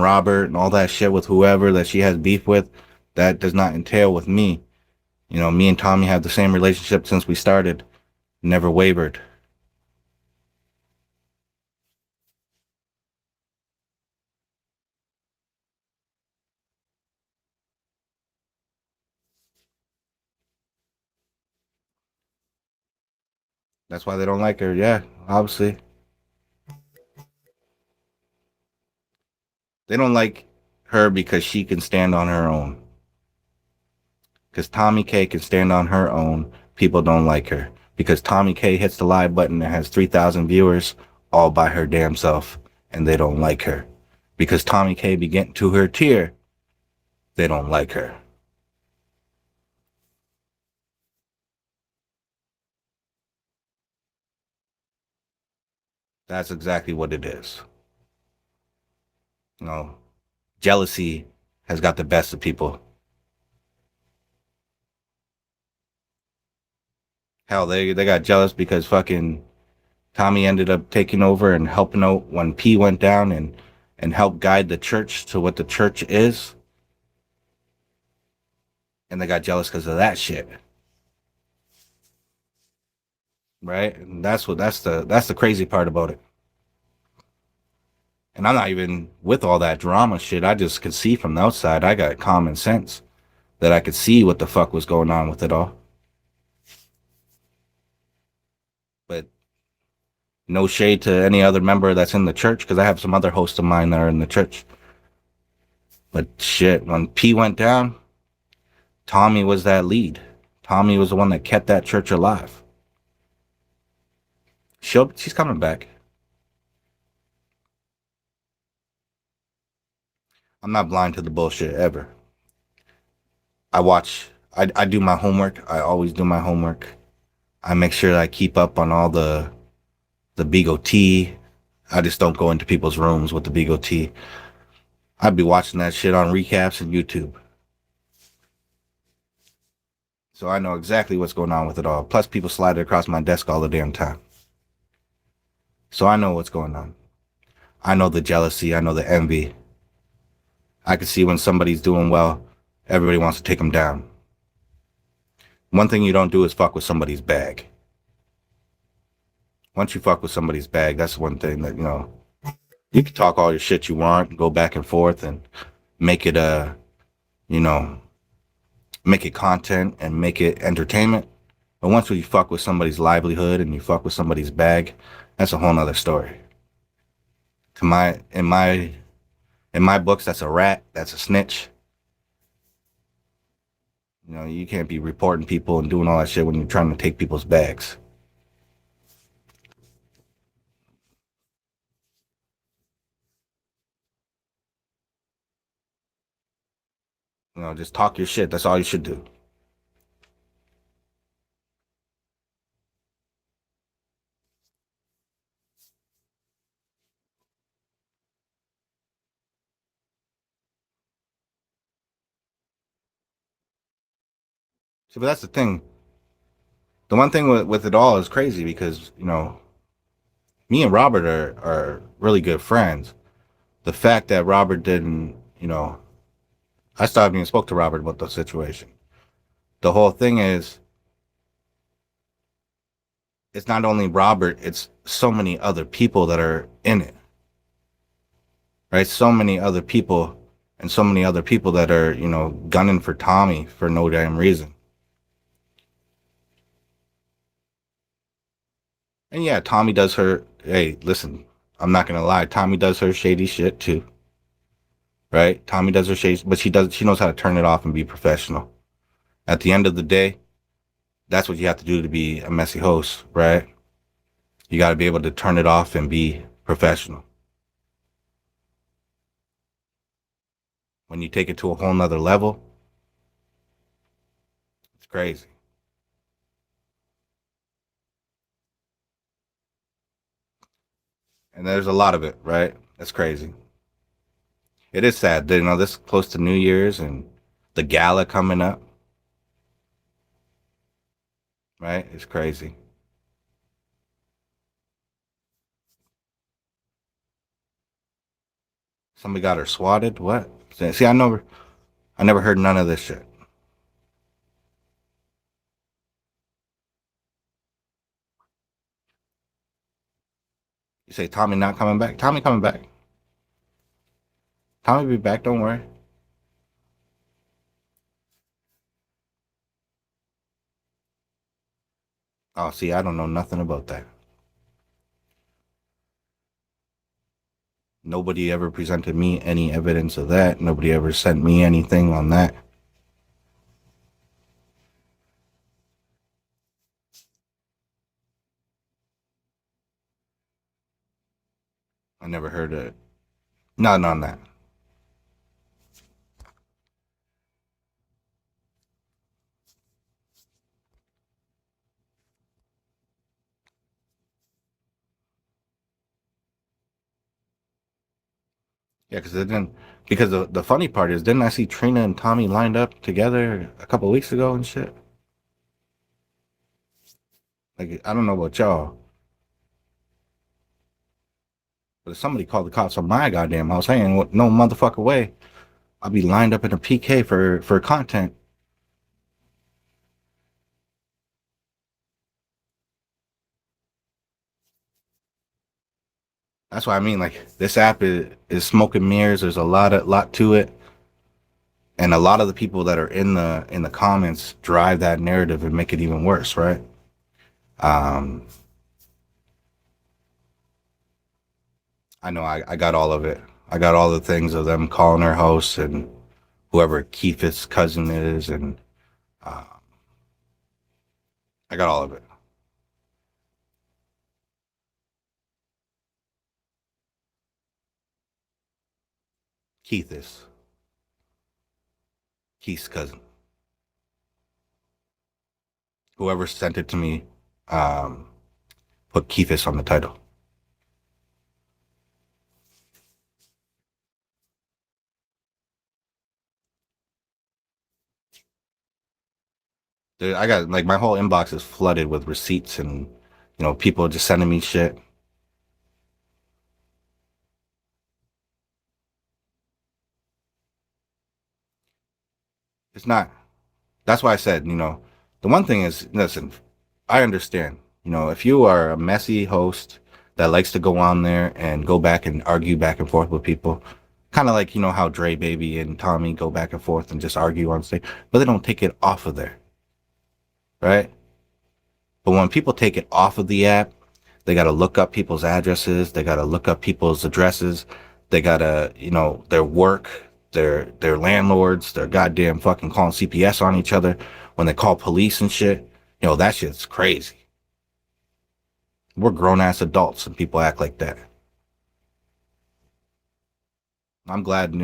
Robert and all that shit with whoever that she has beef with, that does not entail with me. Me and Tommy have the same relationship since we started, never wavered. That's why they don't like her. Yeah, obviously. They don't like her because she can stand on her own. Because TomiKay can stand on her own. People don't like her. Because TomiKay hits the live button and has 3,000 viewers all by her damn self. And they don't like her. Because TomiKay be getting to her tier. They don't like her. That's exactly what it is. You know, jealousy has got the best of people. Hell, they got jealous because fucking Tommy ended up taking over and helping out when P went down and helped guide the church to what the church is. And they got jealous because of that shit. Right? And that's the crazy part about it. And I'm not even with all that drama shit. I just could see from the outside. I got common sense that I could see what the fuck was going on with it all. But no shade to any other member that's in the church because I have some other hosts of mine that are in the church. But shit, when P went down, Tommy was that lead. Tommy was the one that kept that church alive. She's coming back. I'm not blind to the bullshit ever. I do my homework. I always do my homework. I make sure that I keep up on all the Bigo tea. I just don't go into people's rooms with the Bigo tea. I'd be watching that shit on recaps and YouTube. So I know exactly what's going on with it all. Plus, people slide it across my desk all the damn time. So I know what's going on. I know the jealousy. I know the envy. I can see when somebody's doing well, everybody wants to take them down. One thing you don't do is fuck with somebody's bag. Once you fuck with somebody's bag, that's one thing that, you can talk all your shit you want, go back and forth and make it, you know, make it content and make it entertainment. But once you fuck with somebody's livelihood and you fuck with somebody's bag, that's a whole nother story. To my in my books, that's a rat, that's a snitch. You can't be reporting people and doing all that shit when you're trying to take people's bags. Just talk your shit. That's all you should do. See, but that's the thing. The one thing with it all is crazy because, me and Robert are really good friends. The fact that Robert didn't, I still haven't even spoke to Robert about the situation. The whole thing is, it's not only Robert, it's so many other people that are in it, right? So many other people and so many other people that are, gunning for Tommy for no damn reason. And yeah, Tommy does her, hey, listen, I'm not going to lie. Tommy does her shady shit too, right? Tommy does her shady, but she knows how to turn it off and be professional. At the end of the day, that's what you have to do to be a messy host, right? You got to be able to turn it off and be professional. When you take it to a whole nother level, it's crazy. And there's a lot of it, right? That's crazy. It is sad that, this close to New Year's and the gala coming up, right? It's crazy. Somebody got her swatted. What? See, I never heard none of this shit. You say Tommy not coming back? Tommy coming back. Tommy be back. Don't worry. Oh, see, I don't know nothing about that. Nobody ever presented me any evidence of that. Nobody ever sent me anything on that. I never heard of it. Nothing on that. Yeah, because it didn't. Because the funny part is, didn't I see Trina and Tommy lined up together a couple weeks ago and shit? Like, I don't know about y'all, but if somebody called the cops on my goddamn house, hey, ain't no motherfucker way, I'll be lined up in a PK for content. That's why I mean, like, this app is smoke and mirrors. There's a lot to it, and a lot of the people that are in the comments drive that narrative and make it even worse, right? Um, I know I got all of it. I got all the things of them calling her house and whoever Keith's cousin is, and uh, I got all of it. Keith is Keith's cousin. Whoever sent it to me, um, put Keithis on the title. I got like my whole inbox is flooded with receipts and people just sending me shit. It's not. That's why I said the one thing is, listen, I understand. If you are a messy host that likes to go on there and go back and argue back and forth with people, kind of like how Dre Baby and Tommy go back and forth and just argue on stage, but they don't take it off of there, right? But when people take it off of the app, they got to look up people's addresses. They got to look up people's addresses. They got to, their work, their landlords, they're goddamn fucking calling CPS on each other when they call police and shit. That shit's crazy. We're grown ass adults and people act like that. I'm glad,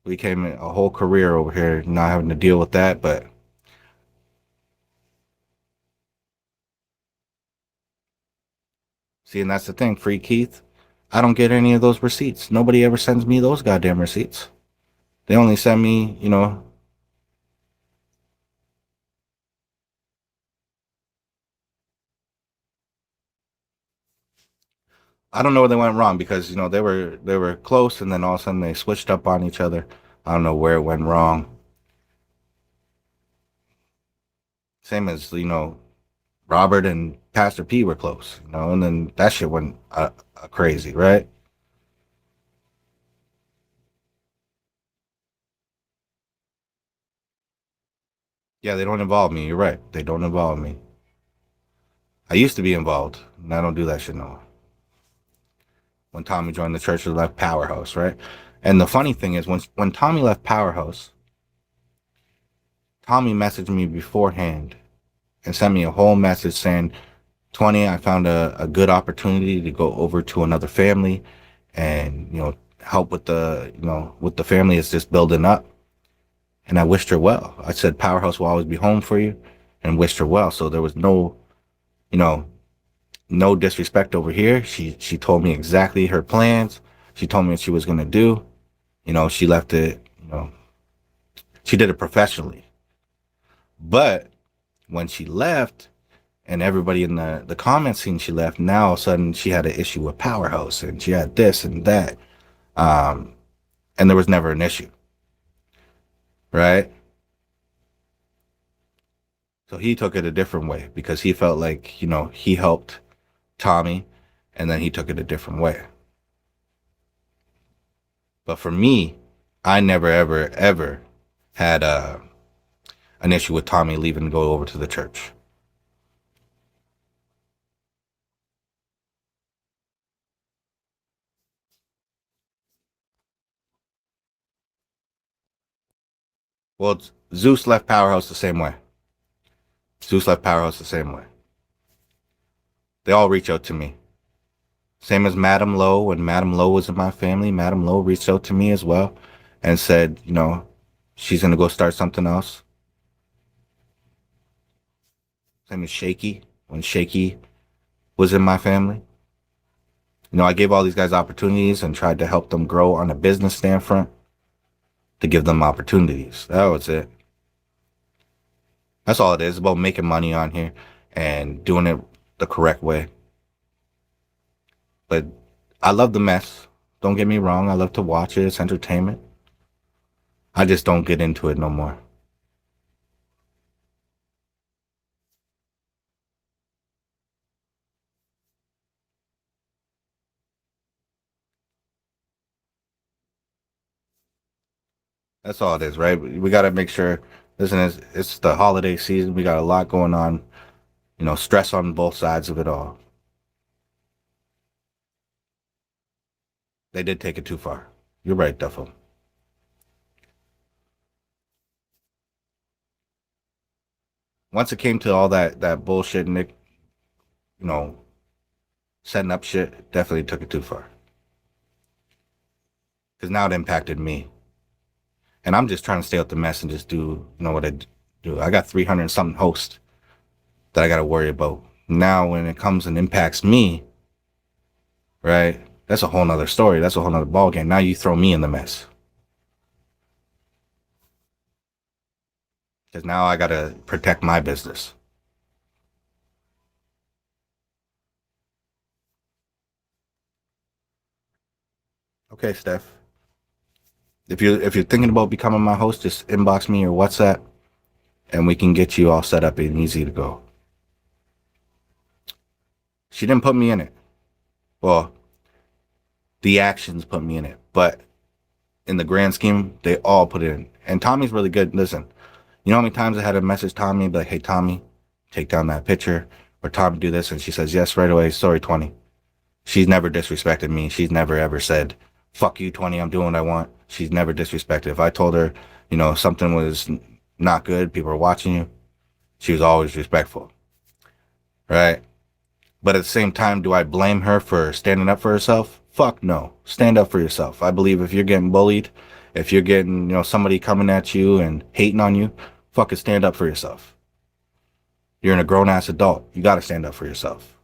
we came in a whole career over here not having to deal with that. But see, and that's the thing, Free Keith. I don't get any of those receipts. Nobody ever sends me those goddamn receipts. They only send me, I don't know where they went wrong because they were close and then all of a sudden they switched up on each other. I don't know where it went wrong. Same as Robert and Pastor P were close, and then that shit went crazy, right? Yeah, they don't involve me. You're right. They don't involve me. I used to be involved, and I don't do that shit no more. When Tommy joined the church, he left Powerhouse, right? And the funny thing is, when Tommy left Powerhouse, Tommy messaged me beforehand and sent me a whole message saying, 20, I found a good opportunity to go over to another family and, help with the family is just building up. And I wished her well. I said, Powerhouse will always be home for you, and wished her well. So there was you know, no disrespect over here. She told me exactly her plans. She told me what she was going to do. She left it, she did it professionally. But when she left, and everybody in the comments scene she left. Now all of a sudden she had an issue with Powerhouse, and she had this and that, um, and there was never an issue, right? So he took it a different way because he felt like, he helped Tommy, and then he took it a different way. But for me, I never, ever, ever had an issue with Tommy leaving to go over to the church. Well, Zeus left Powerhouse the same way. Zeus left Powerhouse the same way. They all reach out to me. Same as Madam Lowe. When Madam Lowe was in my family, Madam Lowe reached out to me as well and said, she's going to go start something else. Same as Shaky. When Shaky was in my family, I gave all these guys opportunities and tried to help them grow on a business standpoint to give them opportunities. That was it. That's all it is, about making money on here and doing it the correct way. But I love the mess. Don't get me wrong. I love to watch it. It's entertainment. I just don't get into it no more. That's all it is, right? We got to make sure. Listen, it's the holiday season. We got a lot going on. Stress on both sides of it all. They did take it too far. You're right, Duffel. Once it came to all that bullshit, Nick, you know, setting up shit, definitely took it too far. Because now it impacted me, and I'm just trying to stay out the mess and just do, what I do. I got 300 something hosts that I got to worry about. Now, when it comes and impacts me, right? That's a whole nother story. That's a whole nother ball game. Now you throw me in the mess because now I got to protect my business. Okay, Steph. If you're thinking about becoming my host, just inbox me or WhatsApp, and we can get you all set up and easy to go. She didn't put me in it. Well, the actions put me in it, but in the grand scheme, they all put it in. And Tommy's really good. Listen, you know how many times I had to message Tommy, be like, "Hey, Tommy, take down that picture," or "Tommy, do this," and she says yes right away. Sorry, 20. She's never disrespected me. She's never ever said, "Fuck you, 20. I'm doing what I want." She's never disrespected. If I told her, something was not good, people are watching you, she was always respectful, right? But at the same time, do I blame her for standing up for herself? Fuck no. Stand up for yourself. I believe if you're getting bullied, if you're getting, somebody coming at you and hating on you, fucking stand up for yourself. You're in a grown ass adult. You got to stand up for yourself.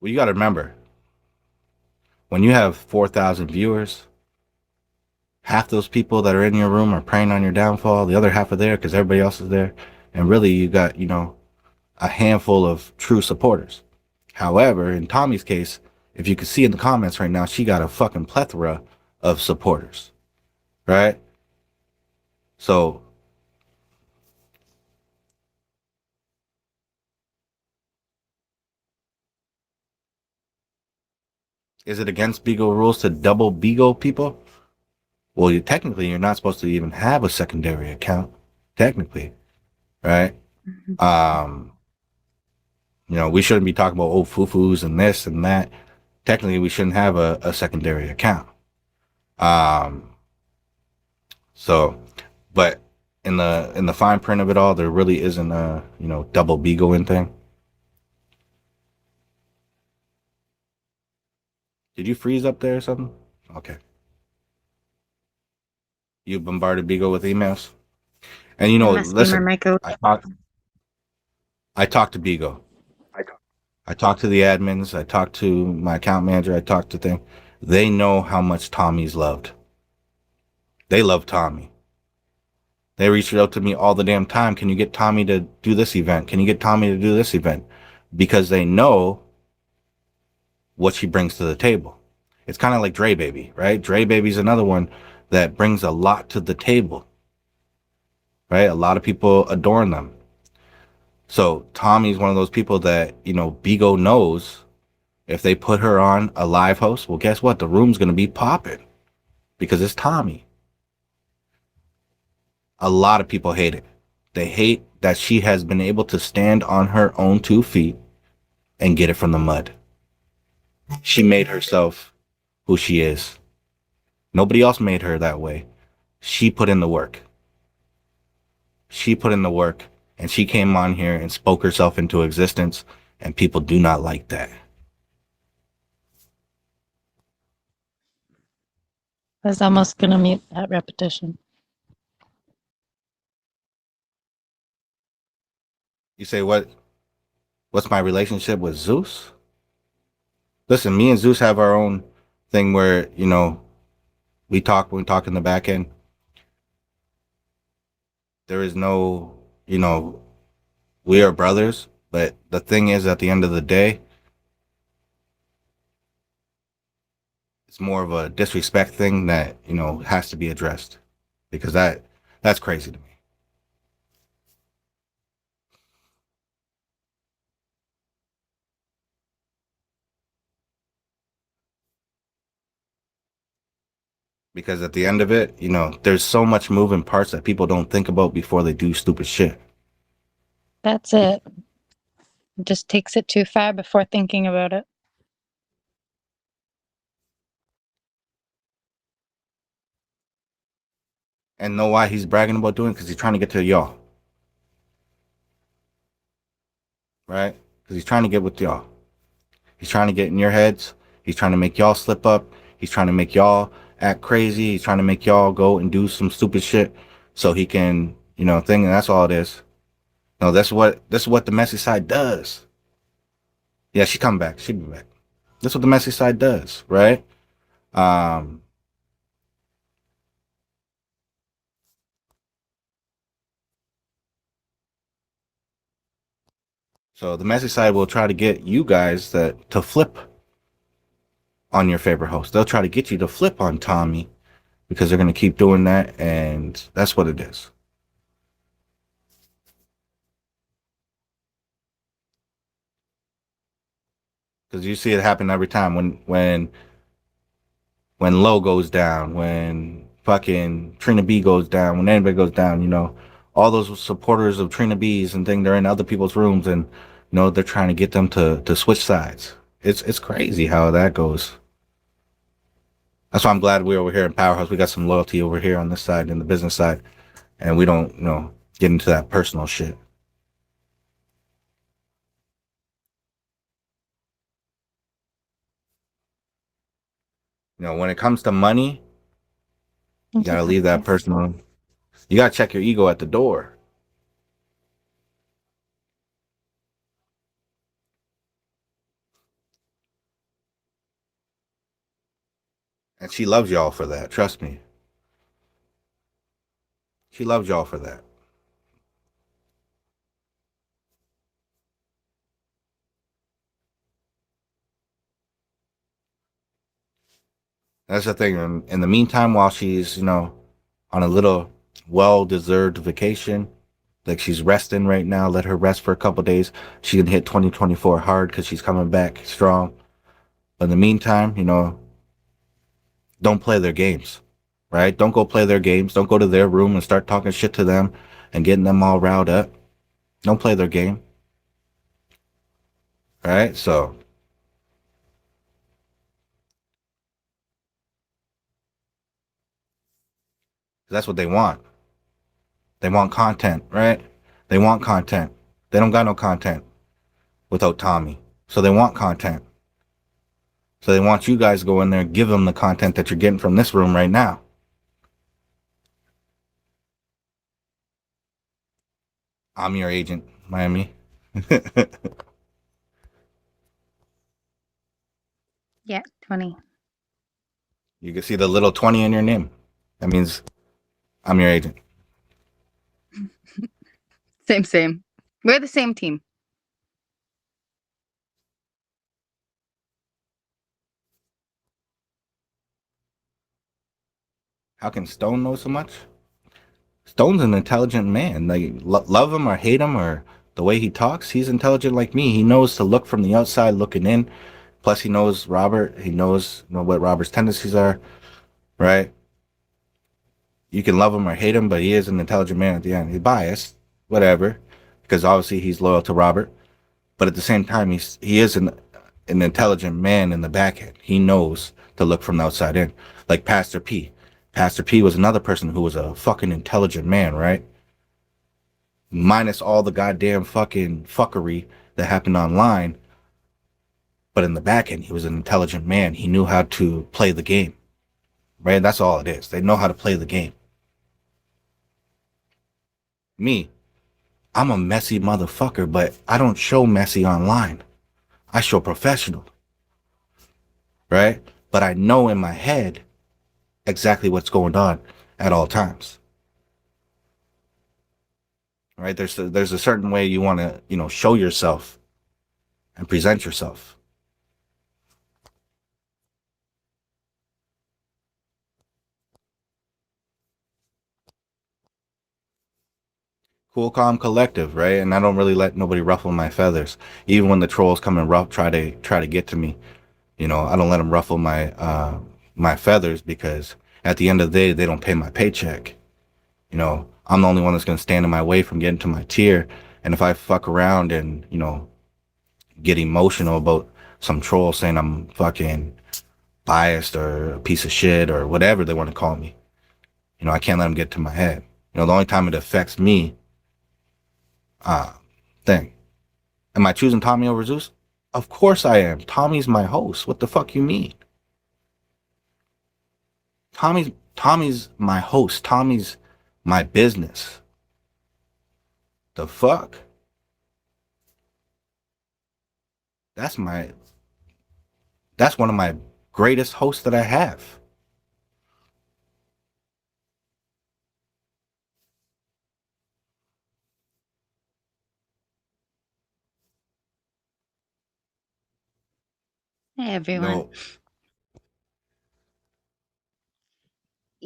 Well, you got to remember, when you have 4,000 viewers, half those people that are in your room are preying on your downfall. The other half are there because everybody else is there. And really, you got, a handful of true supporters. However, in Tommy's case, if you can see in the comments right now, she got a fucking plethora of supporters, right? So is it against Bigo rules to double Bigo people? Well, technically, you're not supposed to even have a secondary account, technically, right? Um, we shouldn't be talking about old foo-foos and this and that. Technically, we shouldn't have a secondary account. Um, so, but in the fine print of it all, there really isn't a double Bigo thing. Did you freeze up there or something? Okay. You bombarded Bigo with emails? And you It know, must be my listen, mic out. I talked to Bigo. I talked to the admins. I talked to my account manager. I talked to them. They know how much Tommy's loved. They love Tommy. They reached out to me all the damn time. Can you get Tommy to do this event? Can you get Tommy to do this event? Because they know what she brings to the table. It's kind of like Dre Baby, right? Dre Baby's another one that brings a lot to the table, right? A lot of people adore them. So Tommy's one of those people that, you know, Bigo knows if they put her on a live host, well, guess what? The room's going to be popping because it's Tommy. A lot of people hate it. They hate that she has been able to stand on her own 2 feet and get it from the mud. She made herself who she is. Nobody else made her that way. She put in the work. She put in the work and she came on here and spoke herself into existence, and people do not like that. I was almost going to mute that repetition. You say, what's my relationship with Zeus? Listen, me and Zeus have our own thing where, you know, we talk in the back end. There is no, you know, we are brothers, but the thing is, at the end of the day, it's more of a disrespect thing that, you know, has to be addressed, because that's crazy to me. Because at the end of it, you know, there's so much moving parts that people don't think about before they do stupid shit. That's it. It just takes it too far before thinking about it. And know why he's bragging about doing it? Because he's trying to get to y'all, right? Because he's trying to get with y'all. He's trying to get in your heads. He's trying to make y'all slip up. He's trying to make y'all act crazy. He's trying to make y'all go and do some stupid shit so he can, you know, thing. And that's all it is. No, that's what the messy side does. Yeah, she come back. She be back. That's what the messy side does, right? Um, so the messy side will try to get you guys that to flip on your favorite host. They'll try to get you to flip on Tommy because they're gonna keep doing that, and that's what it is. Because you see it happen every time when Low goes down, when fucking Trina B goes down, when anybody goes down, you know, all those supporters of Trina B's and thing, they're in other people's rooms, and you know they're trying to get them to switch sides. It's crazy how that goes. That's why I'm glad we're over here in Powerhouse. We got some loyalty over here on this side, in the business side, and we don't, you know, get into that personal shit. You know, when it comes to money, you gotta leave that personal. You gotta check your ego at the door. And she loves y'all for that. Trust me. She loves y'all for that. That's the thing. In the meantime, while she's, you know, on a little well-deserved vacation, like she's resting right now, let her rest for a couple days. She can hit 2024 hard because she's coming back strong. But in the meantime, you know, don't play their games, right? Don't go play their games. Don't go to their room and start talking shit to them and getting them all riled up. Don't play their game, right? So that's what they want. They want content, right? They want content. They don't got no content without Tommy. So they want content. So they want you guys to go in there and give them the content that you're getting from this room right now. I'm your agent, Miami. Yeah, 20. You can see the little 20 in your name. That means I'm your agent. Same, same. We're the same team. How can Stone know so much? Stone's an intelligent man. Like, love him or hate him or the way he talks, he's intelligent like me. He knows to look from the outside looking in. Plus, he knows Robert. He knows, what Robert's tendencies are, right? You can love him or hate him, but he is an intelligent man at the end. He's biased, whatever, because obviously he's loyal to Robert. But at the same time, he is an intelligent man in the back end. He knows to look from the outside in. Like Pastor P. Pastor P was another person who was a fucking intelligent man, right? Minus all the goddamn fucking fuckery that happened online. But in the back end, he was an intelligent man. He knew how to play the game, right? That's all it is. They know how to play the game. Me, I'm a messy motherfucker, but I don't show messy online. I show professional, right? But I know in my head exactly what's going on at all times, right? There's a certain way you want to, show yourself and present yourself. Cool, calm, collective, right? And I don't really let nobody ruffle my feathers. Even when the trolls come and try to get to me, I don't let them ruffle my feathers because at the end of the day, they don't pay my paycheck. I'm the only one that's gonna stand in my way from getting to my tier. And if I fuck around and get emotional about some troll saying I'm fucking biased or a piece of shit or whatever they want to call me, I can't let them get to my head. The only time it affects me, uh, thing. Am I choosing Tommy over Zeus? Of course I am. Tommy's my host. What the fuck you mean? Tommy's my host. Tommy's my business. The fuck? That's my that's one of my greatest hosts that I have. Hey, You everyone. know,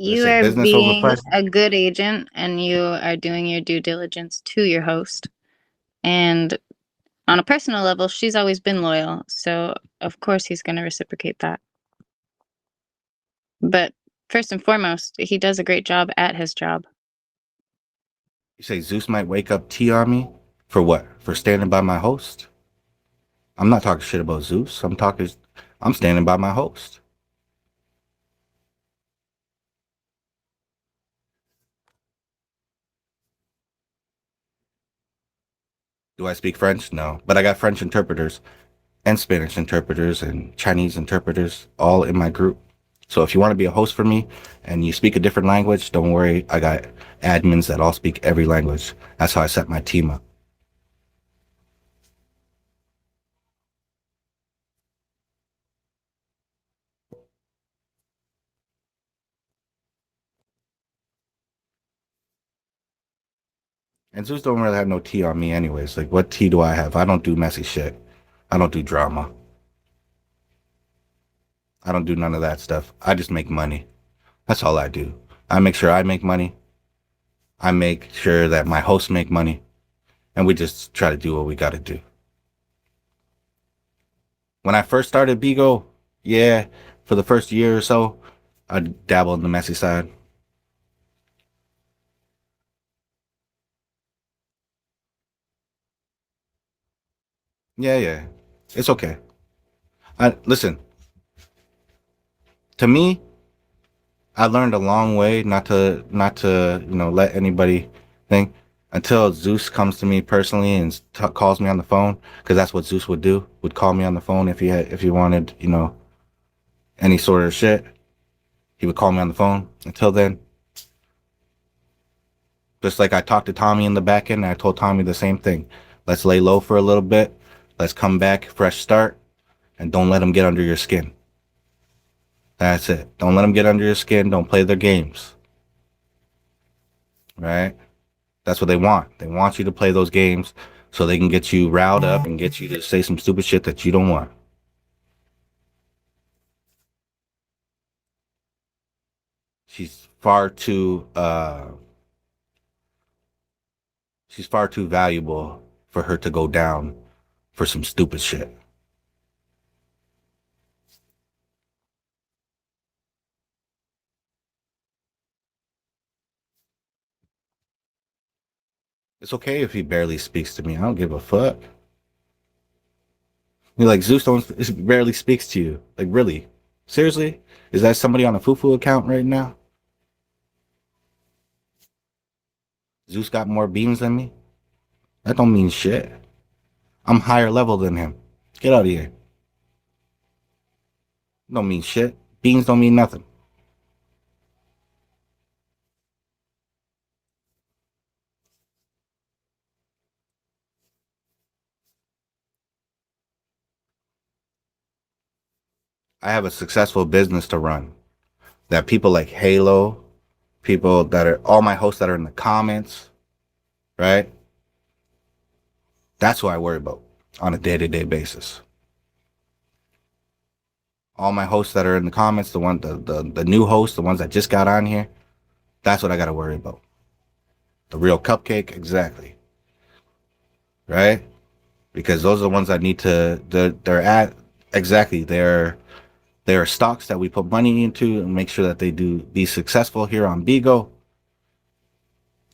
they You say are business over being price. a good agent and you are doing your due diligence to your host. And on a personal level, she's always been loyal. So, of course, he's going to reciprocate that. But first and foremost, he does a great job at his job. You say Zeus might wake up T on me for what? For standing by my host? I'm not talking shit about Zeus. I'm standing by my host. Do I speak French? No, but I got French interpreters and Spanish interpreters and Chinese interpreters all in my group. So if you want to be a host for me and you speak a different language, don't worry. I got admins that all speak every language. That's how I set my team up. And Zeus don't really have no tea on me anyways. Like what tea do I have? I don't do messy shit. I don't do drama. I don't do none of that stuff. I just make money. That's all I do. I make sure I make money. I make sure that my hosts make money. And we just try to do what we got to do. When I first started Bigo, yeah, for the first year or so, I dabbled in the messy side. Yeah, yeah. It's okay. Listen, to me, I learned a long way not to let anybody think until Zeus comes to me personally and calls me on the phone because that's what Zeus would do. Would call me on the phone if he wanted any sort of shit. He would call me on the phone. Until then, Just like I talked to Tommy in the back end, and I told Tommy the same thing. Let's lay low for a little bit. Let's come back, fresh start, and don't let them get under your skin. That's it. Don't let them get under your skin. Don't play their games. Right? That's what they want. They want you to play those games so they can get you riled up and get you to say some stupid shit that you don't want. She's far too she's far too valuable for her to go down for some stupid shit. It's okay if he barely speaks to me. I don't give a fuck. You're like, Zeus don't barely speaks to you. Like, really? Seriously? Is that somebody on a Fufu account right now? Zeus got more beams than me? That don't mean shit. I'm higher level than him. Get out of here. Don't mean shit. Beans don't mean nothing. I have a successful business to run. That people like Halo, people that are all my hosts that are in the comments, right? That's who I worry about on a day-to-day basis. All my hosts that are in the comments, the new hosts, the ones that just got on here, that's what I gotta worry about. The real cupcake, exactly. Right? Because those are the ones that need to they're at exactly. They're stocks that we put money into and make sure that they do be successful here on Bigo,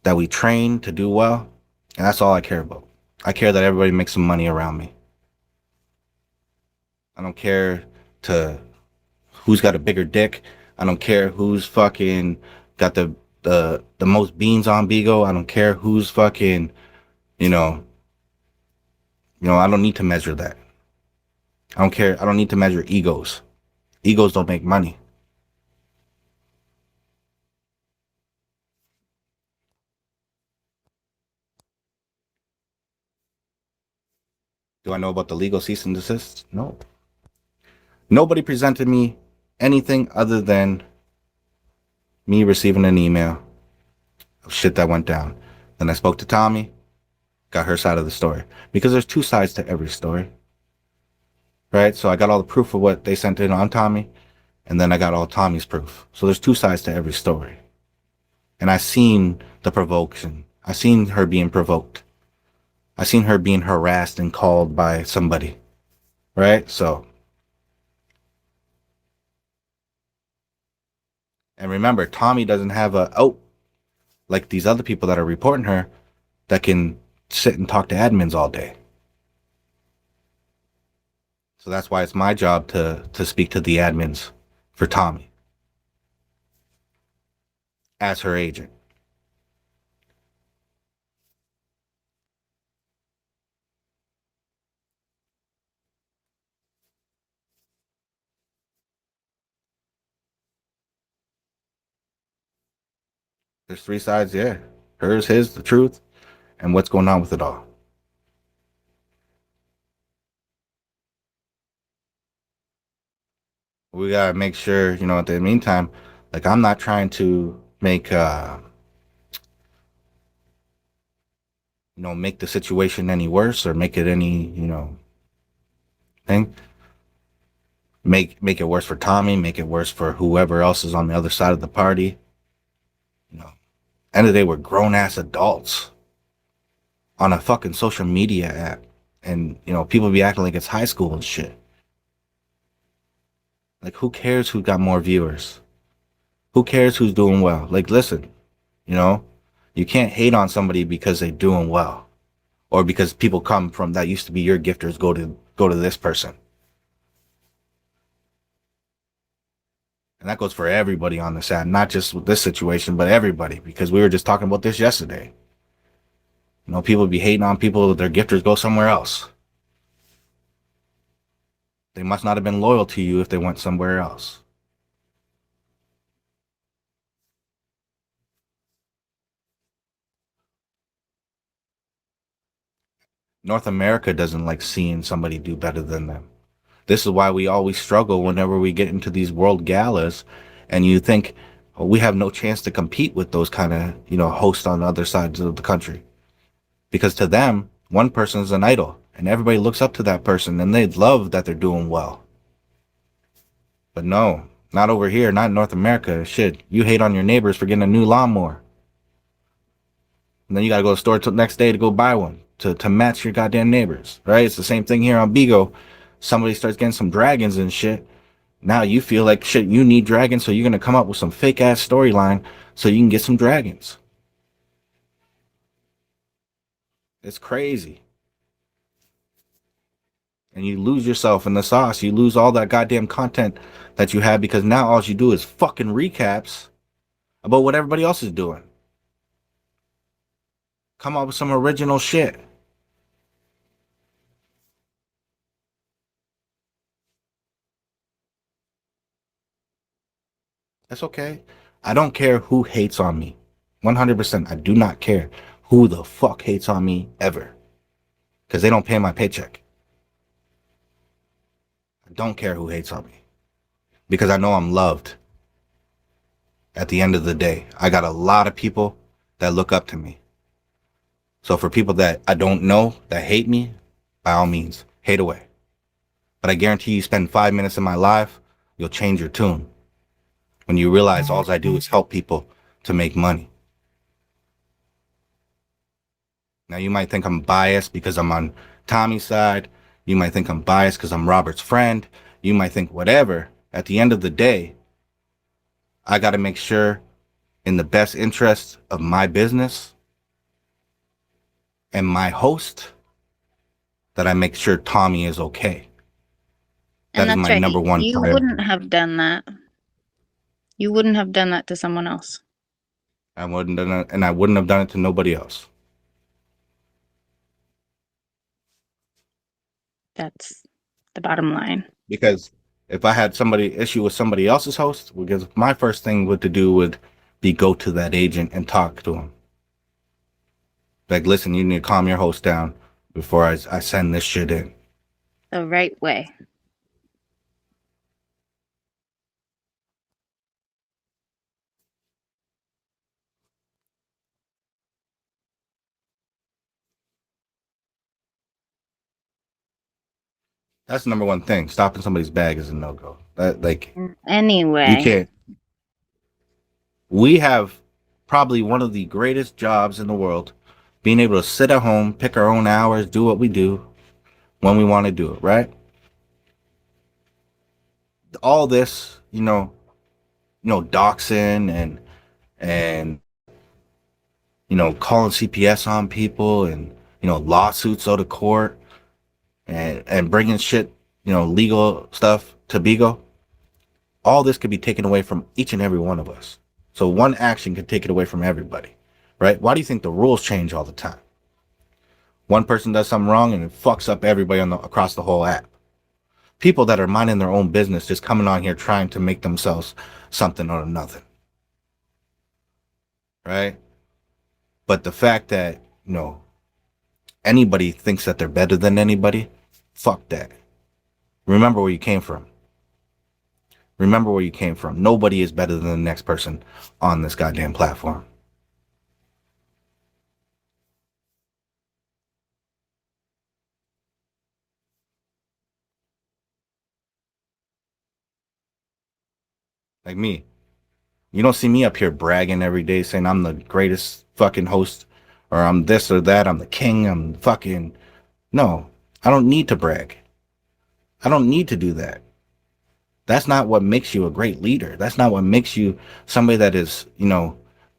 that we train to do well. And that's all I care about. I care that everybody makes some money around me. I don't care to who's got a bigger dick. I don't care who's fucking got the most beans on Bigo. I don't care who's fucking, you know, I don't need to measure that. I don't care. I don't need to measure egos. Egos don't make money. Do I know about the legal cease and desist? No. Nobody presented me anything other than me receiving an email of shit that went down. Then I spoke to Tommy, got her side of the story. Because there's two sides to every story. Right? So I got all the proof of what they sent in on Tommy, and then I got all Tommy's proof. So there's two sides to every story. And I seen the provocation. I seen her being provoked. I seen her being harassed and called by somebody. Right? So, and remember, Tommy doesn't have a out like these other people that are reporting her that can sit and talk to admins all day. So that's why it's my job to speak to the admins for Tommy as her agent. There's three sides, yeah. Hers, his, the truth, and what's going on with it all. We gotta make sure, at the meantime, like I'm not trying to make the situation any worse or make it any, thing. Make it worse for Tommy, make it worse for whoever else is on the other side of the party. End of the day, we're grown ass adults on a fucking social media app. And, people be acting like it's high school and shit. Like, who cares who got more viewers? Who cares who's doing well? Like, listen, you know, you can't hate on somebody because they're doing well, or because people come from that used to be your gifters go to this person, and that goes for everybody on this app, not just with this situation, but everybody. Because we were just talking about this yesterday. People be hating on people; their gifters go somewhere else. They must not have been loyal to you if they went somewhere else. North America doesn't like seeing somebody do better than them. This is why we always struggle whenever we get into these world galas, and you think, oh, we have no chance to compete with those kind of, hosts on other sides of the country. Because to them, one person is an idol, and everybody looks up to that person, and they love that they're doing well. But no, not over here, not in North America. Shit, you hate on your neighbors for getting a new lawnmower. And then you got to go to the store till next day to go buy one to match your goddamn neighbors, right? It's the same thing here on Bigo. Somebody starts getting some dragons and shit. Now you feel like shit, you need dragons, so you're going to come up with some fake ass storyline so you can get some dragons. It's crazy. And you lose yourself in the sauce. You lose all that goddamn content that you had because now all you do is fucking recaps about what everybody else is doing. Come up with some original shit. That's okay. I don't care who hates on me. 100%. I do not care who the fuck hates on me ever. Because they don't pay my paycheck. I don't care who hates on me. Because I know I'm loved. At the end of the day, I got a lot of people that look up to me. So for people that I don't know that hate me, by all means, hate away. But I guarantee you spend 5 minutes in my life, you'll change your tune. When you realize all I do is help people to make money. Now you might think I'm biased because I'm on Tommy's side. You might think I'm biased because I'm Robert's friend. You might think whatever. At the end of the day, I got to make sure in the best interest of my business and my host that I make sure Tommy is okay. That And is that's my right. number one You priority. wouldn't have done that. You wouldn't have done that to someone else. I wouldn't done it, and I wouldn't have done it to nobody else. That's the bottom line. Because if I had somebody issue with somebody else's host, because my first thing would to do would be go to that agent and talk to him. Like, listen, you need to calm your host down before I send this shit in. The right way. That's the number one thing. Stopping somebody's bag is a no go. Like, you Anyway, can't. We have probably one of the greatest jobs in the world, being able to sit at home, pick our own hours, do what we do when we want to do it, right? All this, doxing and calling CPS on people and lawsuits out of court and bringing shit, legal stuff to Bigo. All this could be taken away from each and every one of us. So one action could take it away from everybody, right? Why do you think the rules change all the time? One person does something wrong and it fucks up everybody across the whole app. People that are minding their own business just coming on here trying to make themselves something or nothing, right? But the fact that, anybody thinks that they're better than anybody, fuck that. Remember where you came from. Remember where you came from. Nobody is better than the next person on this goddamn platform. Like me. You don't see me up here bragging every day saying I'm the greatest fucking host or I'm this or that. I'm the king. I'm fucking. No, I don't need to brag. I don't need to do that. That's not what makes you a great leader. That's not what makes you somebody that is,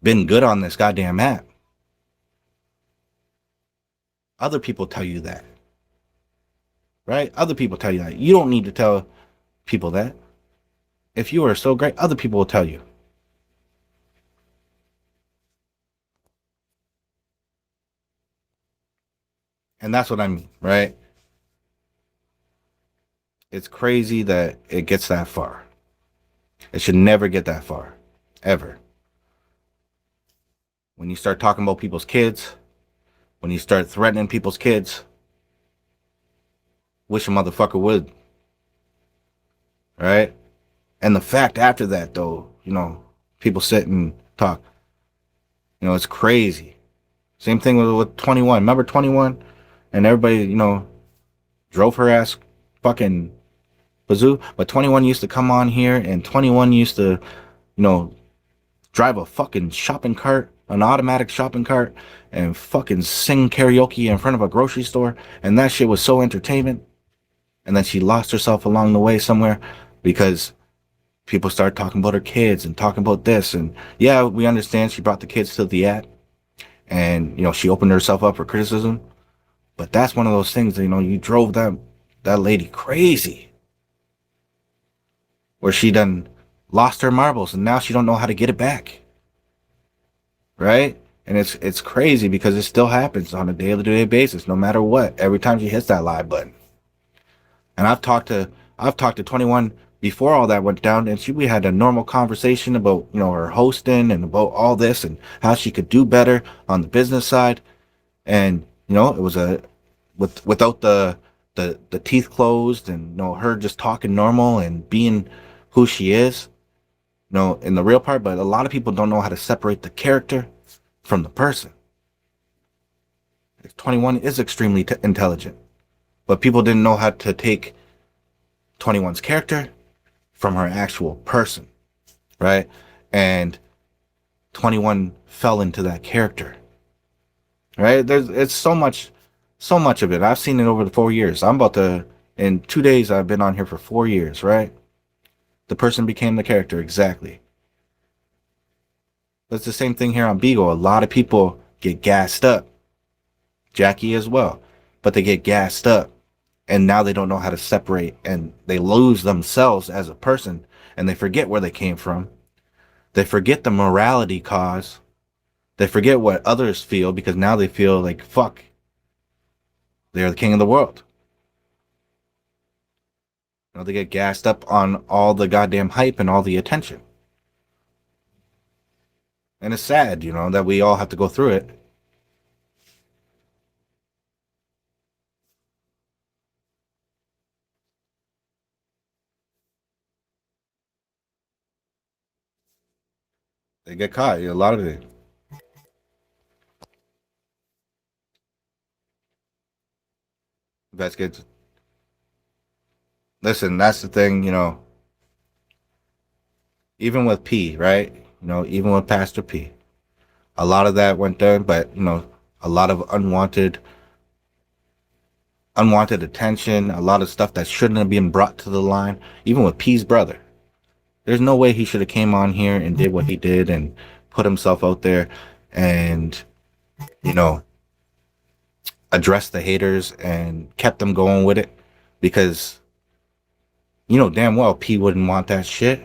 been good on this goddamn app. Other people tell you that. Right? Other people tell you that. You don't need to tell people that. If you are so great, other people will tell you. And that's what I mean, right? It's crazy that it gets that far. It should never get that far. Ever. When you start talking about people's kids, when you start threatening people's kids, Wish a motherfucker would, right? And the fact after that, though, people sit and talk. It's crazy. Same thing with 21. Remember 21? And everybody, drove her ass fucking bazoo. But 21 used to come on here, and 21 used to, you know, drive a fucking shopping cart, an automatic shopping cart, and fucking sing karaoke in front of a grocery store. And that shit was so entertainment. And then she lost herself along the way somewhere because people started talking about her kids and talking about this. And yeah, we understand she brought the kids to the app and, she opened herself up for criticism. But that's one of those things that, you drove that lady crazy where she done lost her marbles and now she don't know how to get it back. Right? And it's crazy because it still happens on a day-to-day basis, no matter what. Every time she hits that live button. And I've talked to 21 before all that went down, and we had a normal conversation about her hosting and about all this and how she could do better on the business side. And it was without the teeth closed and her just talking normal and being who she is, in the real part. But a lot of people don't know how to separate the character from the person. 21 is extremely intelligent, but people didn't know how to take 21's character from her actual person, right? And 21 fell into that character, right? It's so much of it. I've seen it over the 4 years. In 2 days, I've been on here for 4 years, right? The person became the character, exactly. That's the same thing here on Bigo. A lot of people get gassed up, Jackie as well, but they get gassed up and now they don't know how to separate and they lose themselves as a person and they forget where they came from. They forget the morality cause. They forget what others feel because now they feel like, fuck, they're the king of the world. They get gassed up on all the goddamn hype and all the attention. And it's sad, that we all have to go through it. They get caught, a lot of it. That's good. Listen, that's the thing, even with P, right? Even with Pastor P, a lot of that went down, but a lot of unwanted attention, a lot of stuff that shouldn't have been brought to the line. Even with P's brother, there's no way he should have came on here and did what he did and put himself out there and you know addressed the haters and kept them going with it because damn well P wouldn't want that shit.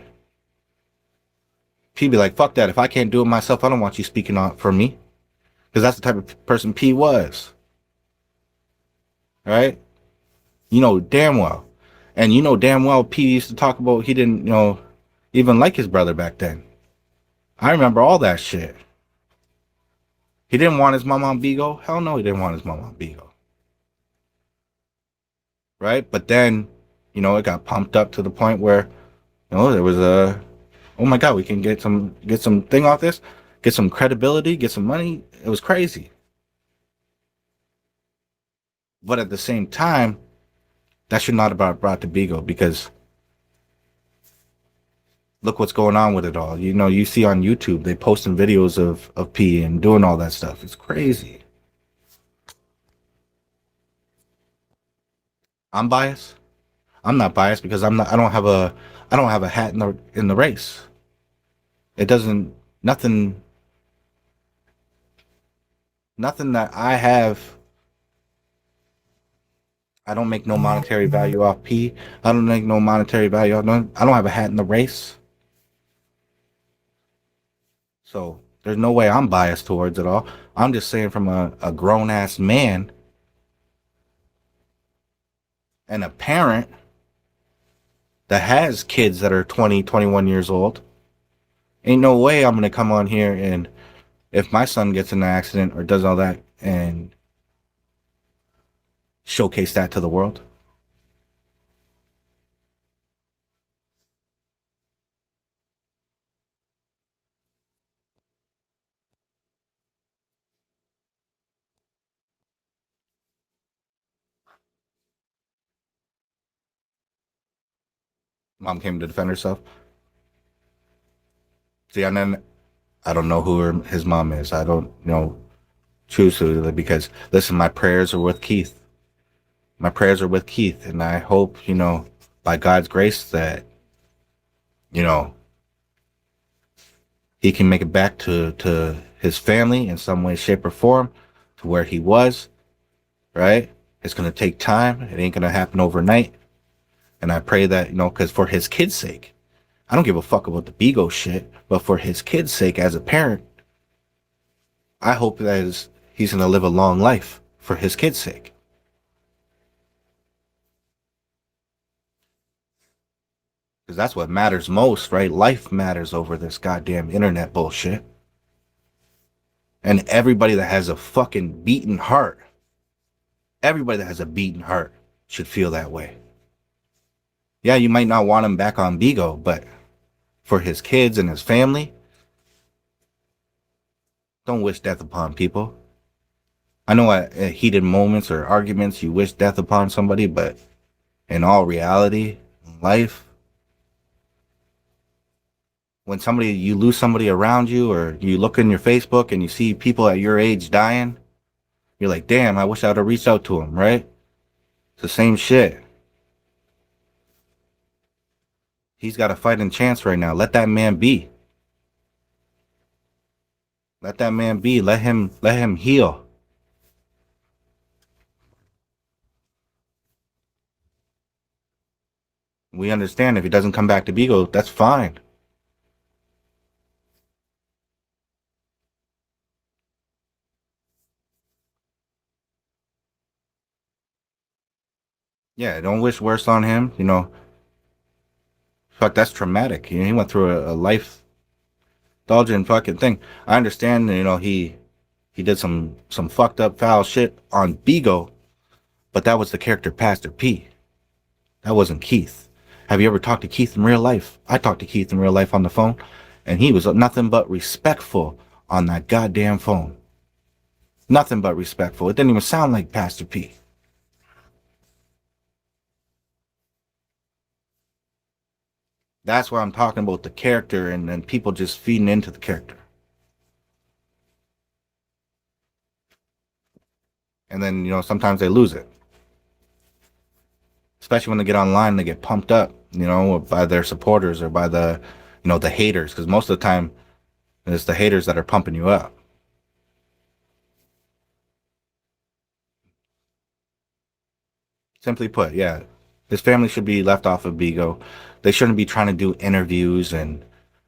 P be like, fuck that. If I can't do it myself, I don't want you speaking on for me. Because that's the type of person P was. Right? Damn well. And damn well P used to talk about he didn't, even like his brother back then. I remember all that shit. He didn't want his mom on Bigo. Hell no, he didn't want his mom on Bigo. Right? But then, it got pumped up to the point where, there was oh my God, we can get some thing off this, get some credibility, get some money. It was crazy. But at the same time, that should not have been brought to Bigo because look what's going on with it all. You see on YouTube, they posting videos of P and doing all that stuff. It's crazy. I'm biased. I'm not biased because I don't have a hat in the race. It doesn't nothing that I have. I don't make no monetary value off P. I don't make no monetary value off none. I don't have a hat in the race. So there's no way I'm biased towards it all. I'm just saying from a grown ass man and a parent that has kids that are 20, 21 years old. Ain't no way I'm going to come on here and if my son gets in an accident or does all that and showcase that to the world. Mom came to defend herself. See, and then I don't know who his mom is. I don't, choose to, because listen, my prayers are with Keith. My prayers are with Keith, and I hope, by God's grace that, you know, he can make it back to his family in some way, shape, or form, to where he was, right? It's going to take time. It ain't going to happen overnight. And I pray that, because for his kid's sake, I don't give a fuck about the Bigo shit, but for his kid's sake as a parent, I hope that he's going to live a long life for his kid's sake. Because that's what matters most, right? Life matters over this goddamn internet bullshit. And everybody that has a fucking beating heart, everybody that has a beating heart should feel that way. Yeah, you might not want him back on Bigo, but for his kids and his family, don't wish death upon people. I know at heated moments or arguments you wish death upon somebody, but in all reality, in life, when you lose somebody around you, or you look in your Facebook and you see people at your age dying, you're like, damn, I wish I would have reached out to him, right? It's the same shit. He's got a fighting chance right now. Let that man be. Let that man be. Let him heal. We understand if he doesn't come back to Bigo, that's fine. Yeah, don't wish worse on him. Fuck, that's traumatic. He went through a life indulgent fucking thing. I understand, he did some fucked up foul shit on Bigo, but that was the character Pastor P. That wasn't Keith. Have you ever talked to Keith in real life? I talked to Keith in real life on the phone, and he was nothing but respectful on that goddamn phone. Nothing but respectful. It didn't even sound like Pastor P. That's why I'm talking about the character, and then people just feeding into the character. And then, sometimes they lose it. Especially when they get online, they get pumped up, by their supporters or by the haters. Because most of the time, it's the haters that are pumping you up. Simply put, yeah, his family should be left off of Bigo. They shouldn't be trying to do interviews and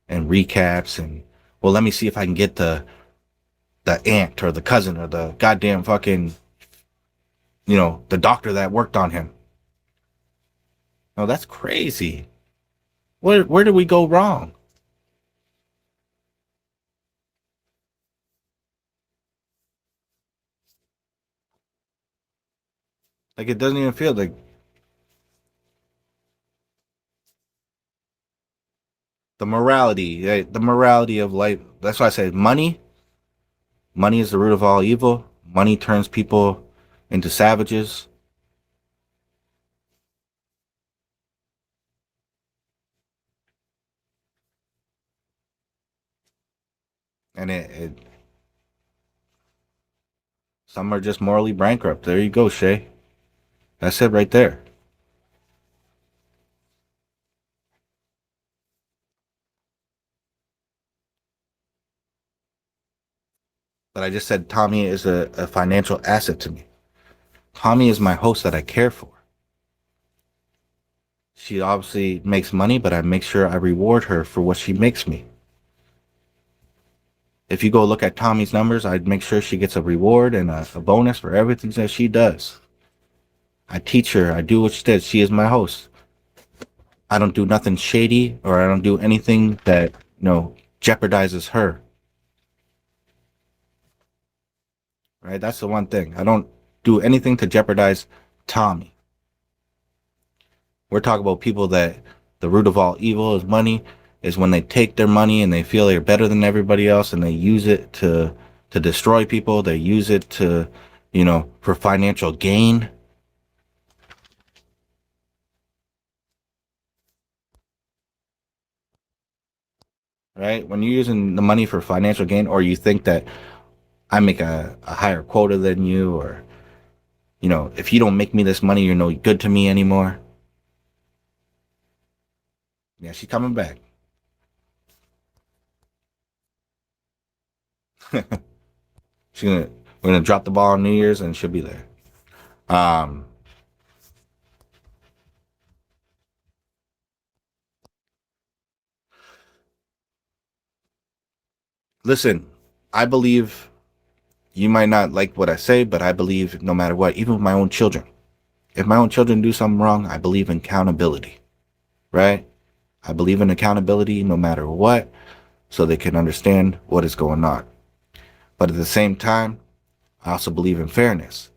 recaps and, well, let me see if I can get the aunt or the cousin or the goddamn fucking, the doctor that worked on him. No, that's crazy. Where did we go wrong? Like, it doesn't even feel like the morality of life. That's why I say money is the root of all evil. Money turns people into savages. And some are just morally bankrupt. There you go, Shay. That's it right there. But I just said Tommy is a financial asset to me. Tommy is my host that I care for. She obviously makes money, but I make sure I reward her for what she makes me. If you go look at Tommy's numbers, I'd make sure she gets a reward and a bonus for everything that she does. I teach her. I do what she does. She is my host. I don't do nothing shady, or I don't do anything that, jeopardizes her. Right? That's the one thing. I don't do anything to jeopardize Tommy. We're talking about people that the root of all evil is money, is when they take their money and they feel they're better than everybody else, and they use it to destroy people. They use it to, for financial gain. right? When you're using the money for financial gain, or you think that I make a higher quota than you, or, if you don't make me this money, you're no good to me anymore. Yeah, she's coming back. she's gonna We're gonna drop the ball on New Year's and she'll be there. Um, Listen, I believe you might not like what I say, but I believe no matter what, even with my own children, if my own children do something wrong, I believe in accountability, right? I believe in accountability no matter what, so they can understand what is going on. But at the same time, I also believe in fairness.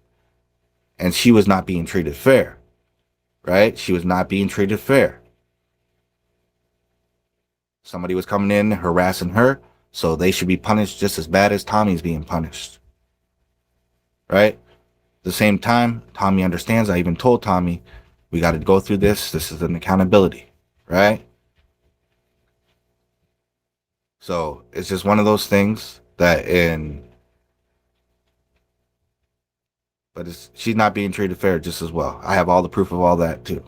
And she was not being treated fair, right? She was not being treated fair. Somebody was coming in harassing her, so they should be punished just as bad as Tommy's being punished, right? At the same time, Tommy understands. I even told Tommy, we got to go through this. This is an accountability, right? So it's just one of those things but she's not being treated fair just as well. I have all the proof of all that too.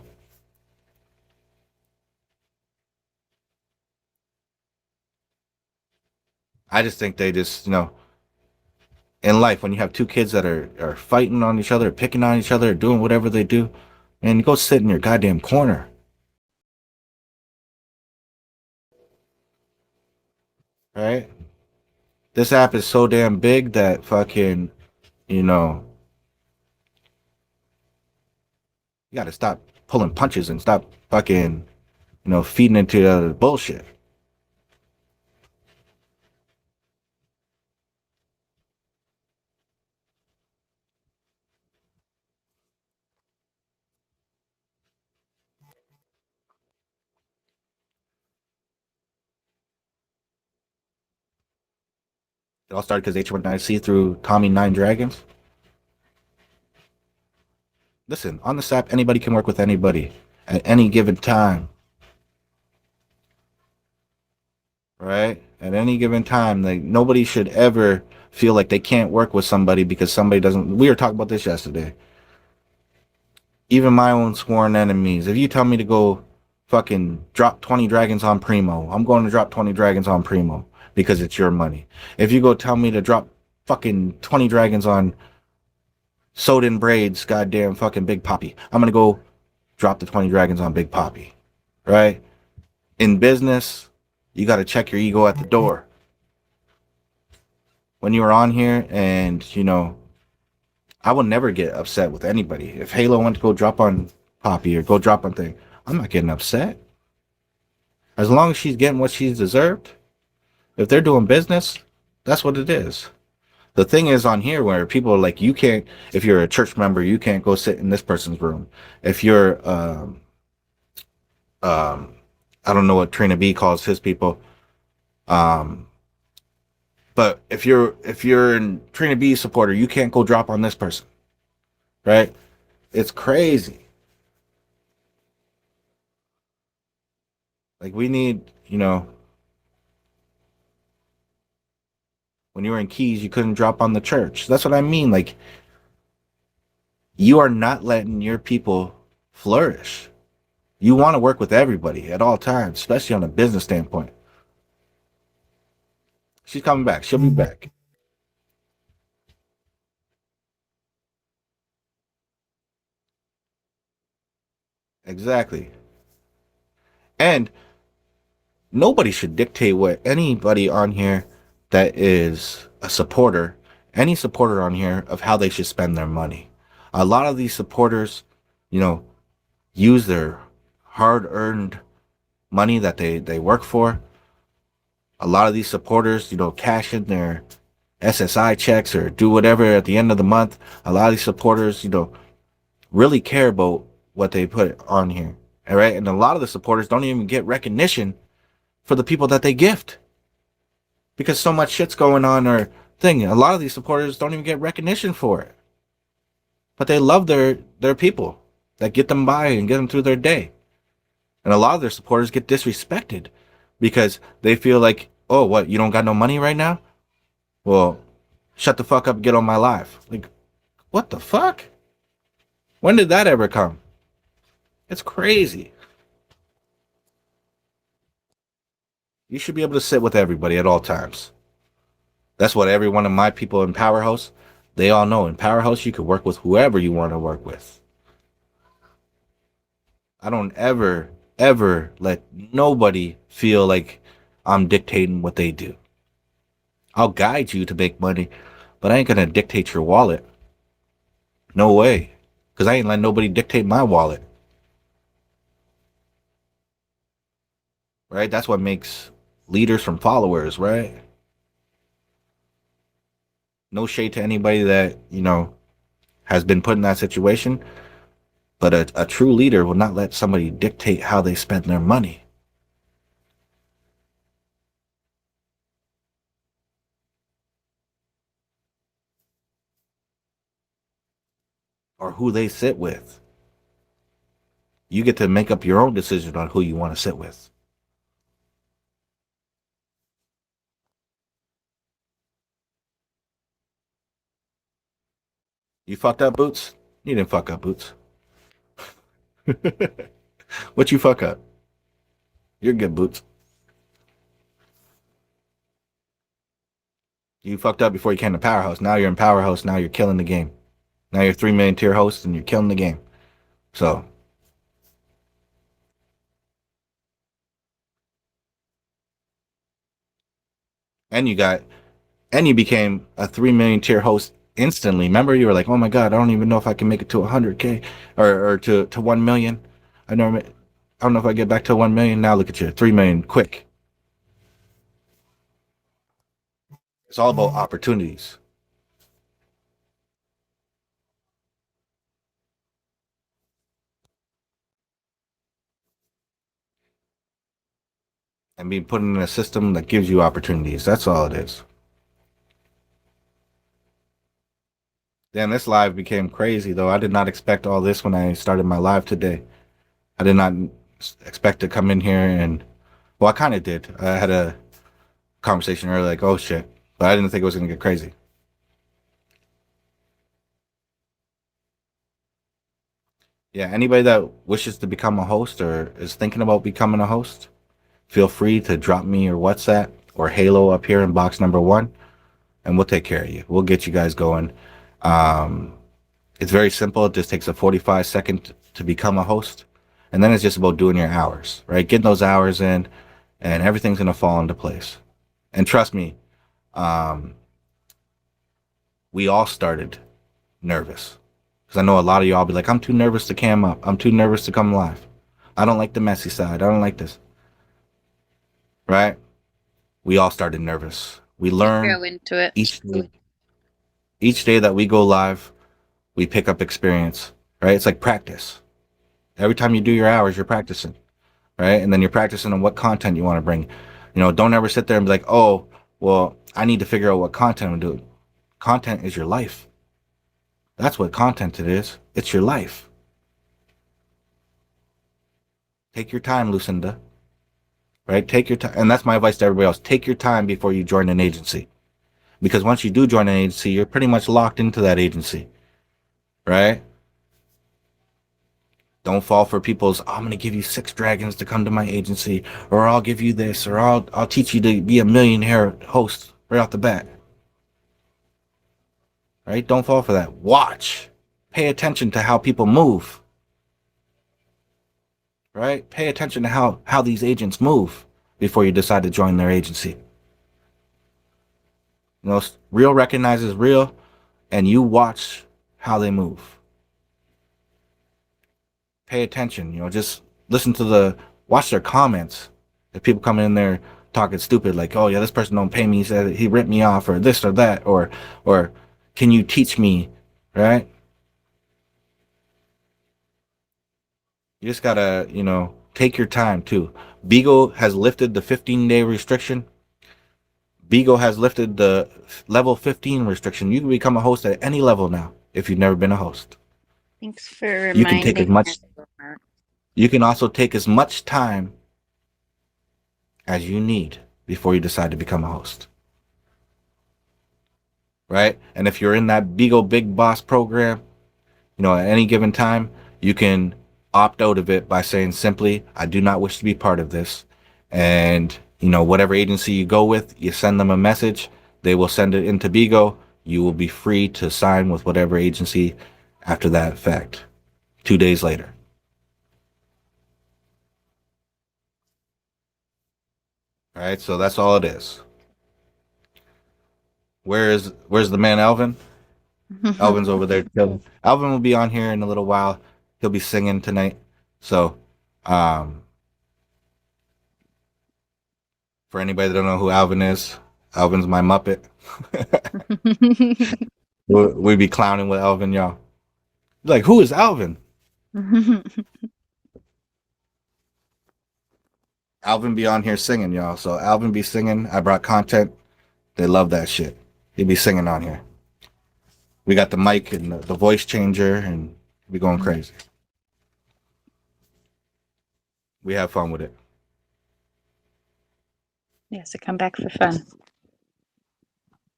I just think they just, in life, when you have two kids that are fighting on each other, picking on each other, doing whatever they do, man, go sit in your goddamn corner, right? This app is so damn big that fucking, you know, you got to stop pulling punches and stop fucking, feeding into the bullshit. It all started because H1IC through Tommy Nine Dragons. Listen, on this app, anybody can work with anybody at any given time, right? At any given time, like nobody should ever feel like they can't work with somebody because somebody doesn't. We were talking about this yesterday. Even my own sworn enemies. If you tell me to go fucking drop 20 dragons on Primo, I'm going to drop 20 dragons on Primo because it's your money. If you go tell me to drop fucking 20 dragons on Soden Braids, goddamn fucking Big Poppy, I'm going to go drop the 20 dragons on Big Poppy, right? In business, you got to check your ego at the door. When you were on here and, I will never get upset with anybody. If Halo went to go drop on Poppy or go drop on thing, I'm not getting upset. As long as she's getting what she's deserved, if they're doing business, that's what it is. The thing is on here where people are like, you can't, if you're a church member, you can't go sit in this person's room. If you're, I don't know what Trina B calls his people, um, but if you're a Trina B supporter, you can't go drop on this person, right? It's crazy. Like we need, when you were in Keys, you couldn't drop on the church. That's what I mean. Like you are not letting your people flourish. You want to work with everybody at all times, especially on a business standpoint. She's coming back. She'll be back. Exactly. And nobody should dictate what anybody on here that is a supporter, any supporter on here of how they should spend their money. A lot of these supporters, you know, use their hard earned money that they work for. A lot of these supporters, cash in their SSI checks or do whatever at the end of the month. A lot of these supporters, really care about what they put on here. All right. And a lot of the supporters don't even get recognition for the people that they gift because so much shit's going on or thing. A lot of these supporters don't even get recognition for it, but they love their people that get them by and get them through their day. And a lot of their supporters get disrespected because they feel like, oh, what, you don't got no money right now? Well, shut the fuck up and get on my live. Like, what the fuck? When did that ever come? It's crazy. You should be able to sit with everybody at all times. That's what every one of my people in Powerhouse, they all know. In Powerhouse, you can work with whoever you want to work with. I don't ever let nobody feel like I'm dictating what they do. I'll guide you to make money, but I ain't gonna dictate your wallet. No way. Because I ain't letting nobody dictate my wallet. Right? That's what makes leaders from followers, right? No shade to anybody that, has been put in that situation, but a true leader will not let somebody dictate how they spend their money or who they sit with. You get to make up your own decision on who you want to sit with. You fucked up, Boots? You didn't fuck up, Boots. What you fuck up? You're good, Boots. You fucked up before you came to Powerhouse. Now you're in Powerhouse. Now you're killing the game. Now you're 3 million tier host and you're killing the game. So, and you got, and you became a 3 million tier host instantly. Remember, you were like, oh my God, I don't even know if I can make it to 100K or to 1 million. I don't know if I get back to 1 million. Now look at you, 3 million quick. It's all about opportunities. And being put in a system that gives you opportunities. That's all it is. Damn, this live became crazy though. I did not expect all this when I started my live today. I did not expect to come in here and, well, I kind of did. I had a conversation earlier, like, oh shit, but I didn't think it was gonna get crazy. Yeah, anybody that wishes to become a host or is thinking about becoming a host, feel free to drop me your WhatsApp or Halo up here in box number 1, and we'll take care of you. We'll get you guys going. Um, it's very simple. It just takes a 45-second to become a host, and then it's just about doing your hours, right? Getting those hours in, and everything's gonna fall into place. And trust me, um, we all started nervous. Because I know a lot of y'all be like, I'm too nervous to cam up. I'm too nervous to come live. I don't like the messy side. I don't like this. Right? We all started nervous. We You learn grow into it. each day that we go live, we pick up experience. Right? It's like practice. Every time you do your hours, you're practicing. Right? And then you're practicing on what content you want to bring. Don't ever sit there and be like, oh, well, I need to figure out what content I'm doing. Content is your life. That's what content it is. It's your life. Take your time, Lucinda. Right? Take your time. And that's my advice to everybody else. Take your time before you join an agency. Because once you do join an agency, you're pretty much locked into that agency. Right? Don't fall for people's, oh, I'm going to give you 6 dragons to come to my agency, or I'll give you this, or I'll teach you to be a millionaire host right off the bat. Right? Don't fall for that. Watch. Pay attention to how people move. Right? Pay attention to how these agents move before you decide to join their agency. Real recognizes real, and you watch how they move. Pay attention. Just listen to watch their comments. If people come in there talking stupid, like, oh yeah, this person don't pay me, he said he ripped me off, or this or that, or can you teach me, right? You just gotta, take your time too. Bigo has lifted the 15-day restriction. Bigo has lifted the level 15 restriction. You can become a host at any level now if you've never been a host. Thanks for You can take as reminding much. me. You can also take as much time as you need before you decide to become a host. Right? And if you're in that Bigo Big Boss program, at any given time, you can opt out of it by saying simply, I do not wish to be part of this. And, whatever agency you go with, you send them a message, they will send it into Bigo. You will be free to sign with whatever agency after that fact, 2 days later. All right, so that's all it is. Where's the man Alvin? Alvin's over there chilling. Alvin will be on here in a little while. He'll be singing tonight. So, um, for anybody that don't know who Alvin is, Alvin's my Muppet. We'd be clowning with Alvin, y'all. Like, who is Alvin? Alvin be on here singing, y'all. So Alvin be singing. I brought content. They love that shit. He be singing on here. We got the mic and the voice changer, and we going crazy. We have fun with it. Yeah, so come back for fun.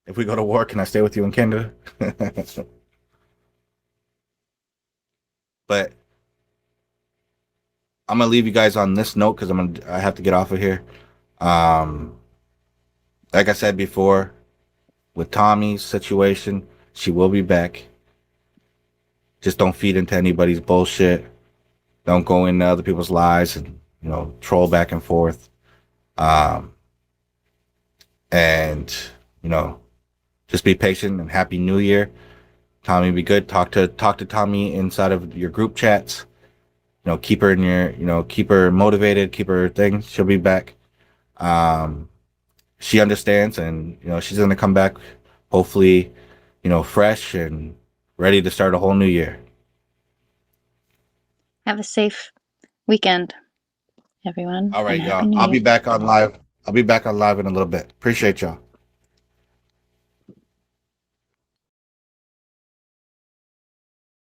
If we go to war, can I stay with you in Canada? But I'm gonna leave you guys on this note because I have to get off of here. Like I said before, with Tommy's situation, she will be back. Just don't feed into anybody's bullshit. Don't go into other people's lives and troll back and forth. And just be patient and happy New Year. Tommy, be good. Talk to Tommy inside of your group chats. Keep her in your keep her motivated. Keep her thing. She'll be back. She understands, and she's gonna come back. Hopefully, fresh and ready to start a whole new year. Have a safe weekend, everyone. All right, and Happy y'all. New I'll be Year. back on live. I'll be back on live in a little bit. Appreciate y'all.